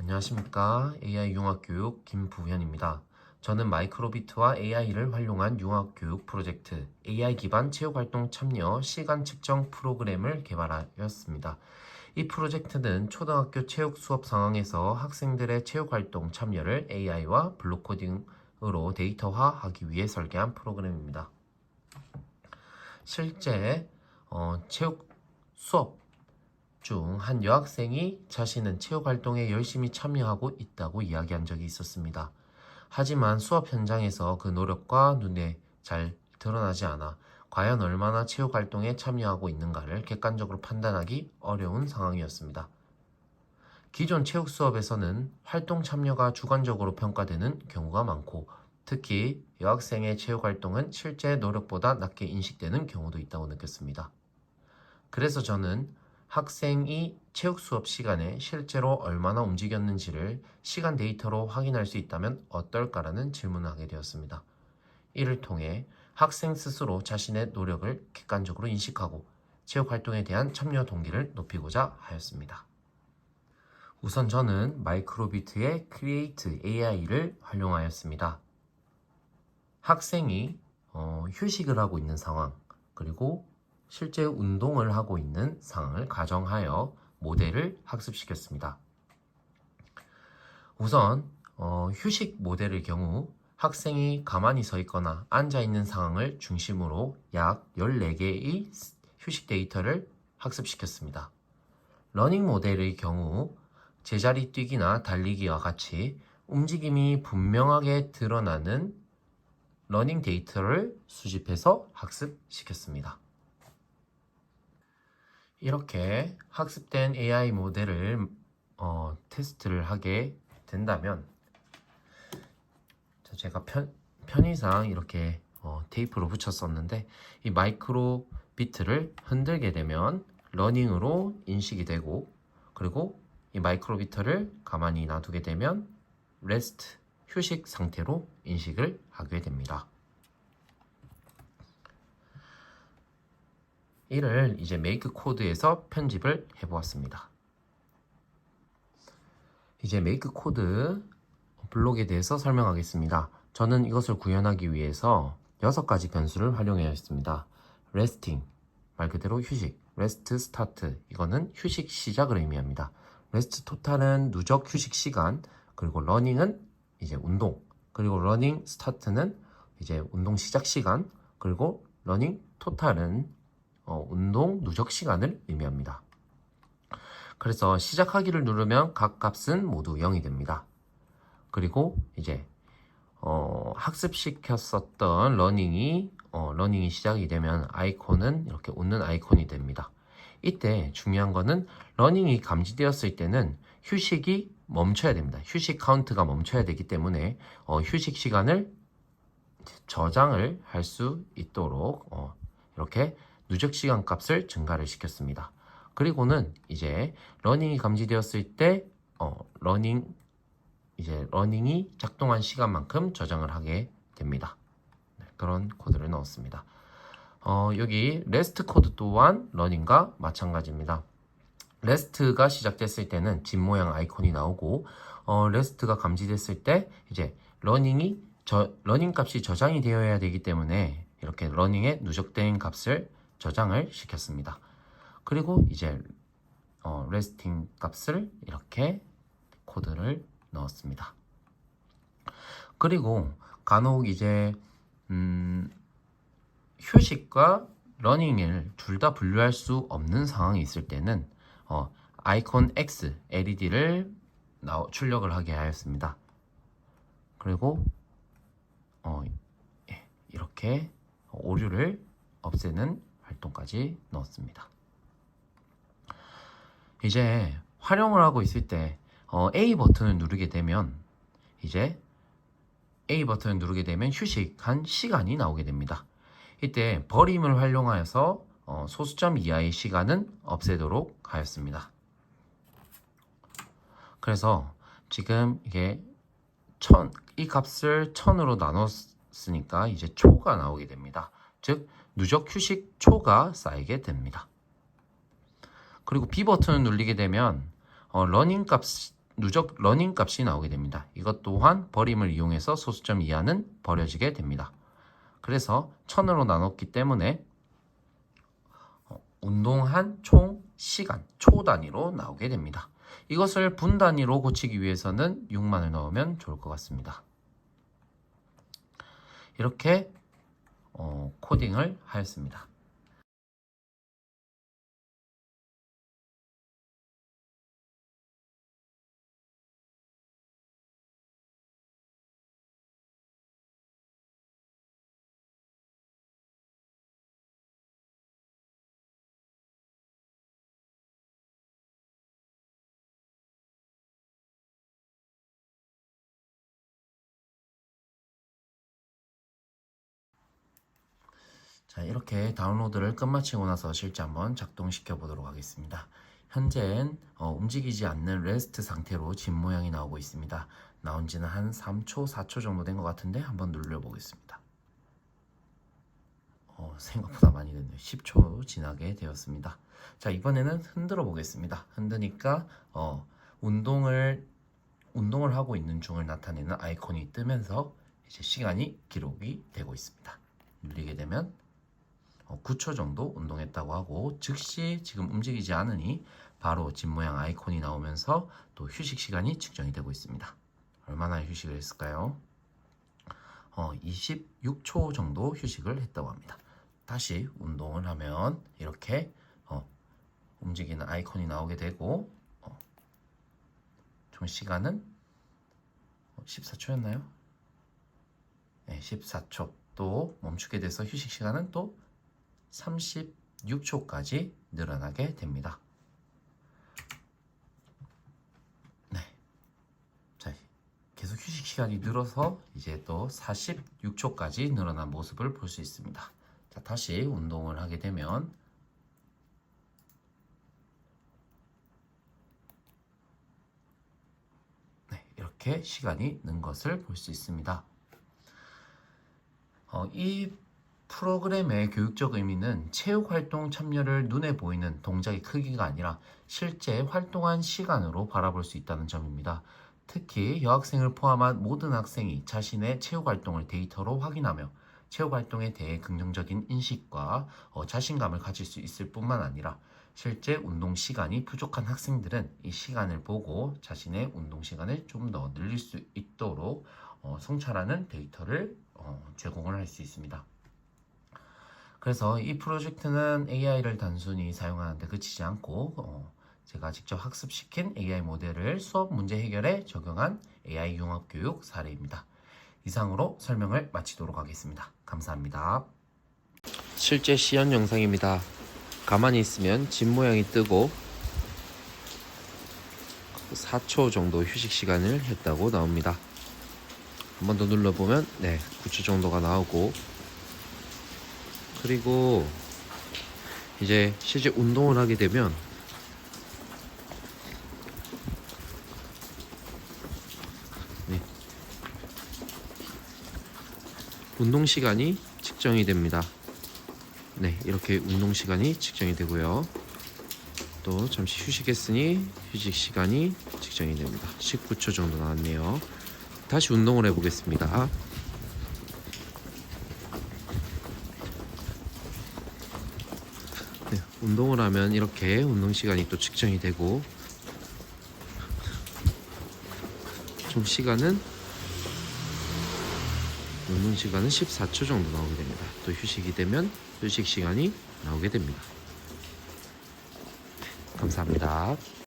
안녕하십니까. AI 융합교육 김부현입니다. 저는 마이크로비트와 AI를 활용한 융합교육 프로젝트 AI 기반 체육활동 참여 시간 측정 프로그램을 개발하였습니다. 이 프로젝트는 초등학교 체육 수업 상황에서 학생들의 체육활동 참여를 AI와 블록코딩으로 데이터화하기 위해 설계한 프로그램입니다. 실제 체육 수업 중 한 여학생이 자신은 체육활동에 열심히 참여하고 있다고 이야기한 적이 있었습니다. 하지만 수업 현장에서 그 노력과 눈에 잘 드러나지 않아 과연 얼마나 체육활동에 참여하고 있는가를 객관적으로 판단하기 어려운 상황이었습니다. 기존 체육 수업에서는 활동 참여가 주관적으로 평가되는 경우가 많고, 특히 여학생의 체육활동은 실제 노력보다 낮게 인식되는 경우도 있다고 느꼈습니다. 그래서 저는 학생이 체육 수업 시간에 실제로 얼마나 움직였는지를 시간 데이터로 확인할 수 있다면 어떨까라는 질문을 하게 되었습니다. 이를 통해 학생 스스로 자신의 노력을 객관적으로 인식하고 체육 활동에 대한 참여 동기를 높이고자 하였습니다. 우선 저는 마이크로비트의 Create AI를 활용하였습니다. 학생이 휴식을 하고 있는 상황, 그리고 실제 운동을 하고 있는 상황을 가정하여 모델을 학습시켰습니다. 우선 휴식 모델의 경우 학생이 가만히 서 있거나 앉아 있는 상황을 중심으로 약 14개의 휴식 데이터를 학습시켰습니다. 러닝 모델의 경우 제자리 뛰기나 달리기와 같이 움직임이 분명하게 드러나는 러닝 데이터를 수집해서 학습시켰습니다. 이렇게 학습된 AI 모델을 테스트를 하게 된다면, 제가 편의상 이렇게 테이프로 붙였었는데, 이 마이크로 비트를 흔들게 되면 러닝으로 인식이 되고, 그리고 이 마이크로 비트를 가만히 놔두게 되면 레스트, 휴식 상태로 인식을 하게 됩니다. 이를 이제 메이크 코드에서 편집을 해보았습니다. 이제 메이크 코드 블록에 대해서 설명하겠습니다. 저는 이것을 구현하기 위해서 6가지 변수를 활용하였습니다. resting, 말 그대로 휴식, rest start, 이거는 휴식 시작을 의미합니다. rest total은 누적 휴식 시간, 그리고 running은 이제 운동, 그리고 running start는 이제 운동 시작 시간, 그리고 running total은 운동 누적 시간을 의미합니다. 그래서 시작하기를 누르면 각 값은 모두 0이 됩니다. 그리고 이제 학습시켰었던 러닝이 시작이 되면 아이콘은 이렇게 웃는 아이콘이 됩니다. 이때 중요한 거는 러닝이 감지되었을 때는 휴식이 멈춰야 됩니다. 휴식 카운트가 멈춰야 되기 때문에 휴식 시간을 저장을 할 수 있도록 이렇게 누적 시간 값을 증가를 시켰습니다. 그리고는 이제 러닝이 감지되었을 때 러닝이 작동한 시간만큼 저장을 하게 됩니다. 그런 코드를 넣었습니다. 여기 레스트 코드 또한 러닝과 마찬가지입니다. 레스트가 시작됐을 때는 집 모양 아이콘이 나오고, 레스트가 감지됐을 때 이제 러닝 값이 저장이 되어야 되기 때문에 이렇게 러닝에 누적된 값을 저장을 시켰습니다. 그리고 이제 레스팅 값을 이렇게 코드를 넣었습니다. 그리고 간혹 이제 휴식과 러닝을 둘 다 분류할 수 없는 상황이 있을 때는 아이콘 X LED를 출력을 하게 하였습니다. 그리고 이렇게 오류를 없애는 활동까지 넣었습니다. 이제 활용을 하고 있을 때 A 버튼을 누르게 되면 휴식한 시간이 나오게 됩니다. 이때 버림을 활용하여서 소수점 이하의 시간은 없애도록 하였습니다. 그래서 지금 이게 이 값을 1000으로 나눴으니까 이제 초가 나오게 됩니다. 즉 누적 휴식 초가 쌓이게 됩니다. 그리고 B 버튼을 누르게 되면 러닝 누적 러닝 값이 나오게 됩니다. 이것 또한 버림을 이용해서 소수점 이하는 버려지게 됩니다. 그래서 1000으로 나눴기 때문에 운동한 총 시간, 초 단위로 나오게 됩니다. 이것을 분 단위로 고치기 위해서는 6만을 넣으면 좋을 것 같습니다. 이렇게 코딩을 하였습니다. 자, 이렇게 다운로드를 끝마치고 나서 실제 한번 작동시켜 보도록 하겠습니다. 현재는 움직이지 않는 레스트 상태로 집 모양이 나오고 있습니다. 나온 지는 한 3초, 4초 정도 된 것 같은데 한번 눌러 보겠습니다. 생각보다 많이 됐네요. 10초 지나게 되었습니다. 자, 이번에는 흔들어 보겠습니다. 흔드니까 운동을 하고 있는 중을 나타내는 아이콘이 뜨면서 이제 시간이 기록이 되고 있습니다. 누르게 되면 9초 정도 운동했다고 하고, 즉시 지금 움직이지 않으니 바로 집 모양 아이콘이 나오면서 또 휴식 시간이 측정이 되고 있습니다. 얼마나 휴식을 했을까요? 26초 정도 휴식을 했다고 합니다. 다시 운동을 하면 이렇게 움직이는 아이콘이 나오게 되고, 총 시간은 14초였나요? 네, 14초. 또 멈추게 돼서 휴식 시간은 또 36초까지 늘어나게 됩니다. 네. 자, 계속 휴식 시간이 늘어서 이제 또 46초까지 늘어난 모습을 볼 수 있습니다. 자, 다시 운동을 하게 되면 네, 이렇게 시간이 는 것을 볼 수 있습니다. 이 프로그램의 교육적 의미는 체육활동 참여를 눈에 보이는 동작의 크기가 아니라 실제 활동한 시간으로 바라볼 수 있다는 점입니다. 특히 여학생을 포함한 모든 학생이 자신의 체육활동을 데이터로 확인하며 체육활동에 대해 긍정적인 인식과 자신감을 가질 수 있을 뿐만 아니라, 실제 운동 시간이 부족한 학생들은 이 시간을 보고 자신의 운동 시간을 좀 더 늘릴 수 있도록 성찰하는 데이터를 제공을 할 수 있습니다. 그래서 이 프로젝트는 AI를 단순히 사용하는데 그치지 않고 제가 직접 학습시킨 AI 모델을 수업 문제 해결에 적용한 AI 융합교육 사례입니다. 이상으로 설명을 마치도록 하겠습니다. 감사합니다. 실제 시연 영상입니다. 가만히 있으면 집 모양이 뜨고 4초 정도 휴식 시간을 했다고 나옵니다. 한 번 더 눌러보면 9초 정도가 나오고, 그리고 이제 실제 운동을 하게 되면 운동 시간이 측정이 됩니다. 네, 이렇게 운동 시간이 측정이 되고요. 또 잠시 휴식했으니 휴식 시간이 측정이 됩니다. 19초 정도 나왔네요. 다시 운동을 해보겠습니다. 네, 운동을 하면 이렇게 운동 시간이 또 측정이 되고, 총 운동 시간은 14초 정도 나오게 됩니다. 또 휴식이 되면 휴식 시간이 나오게 됩니다. 감사합니다.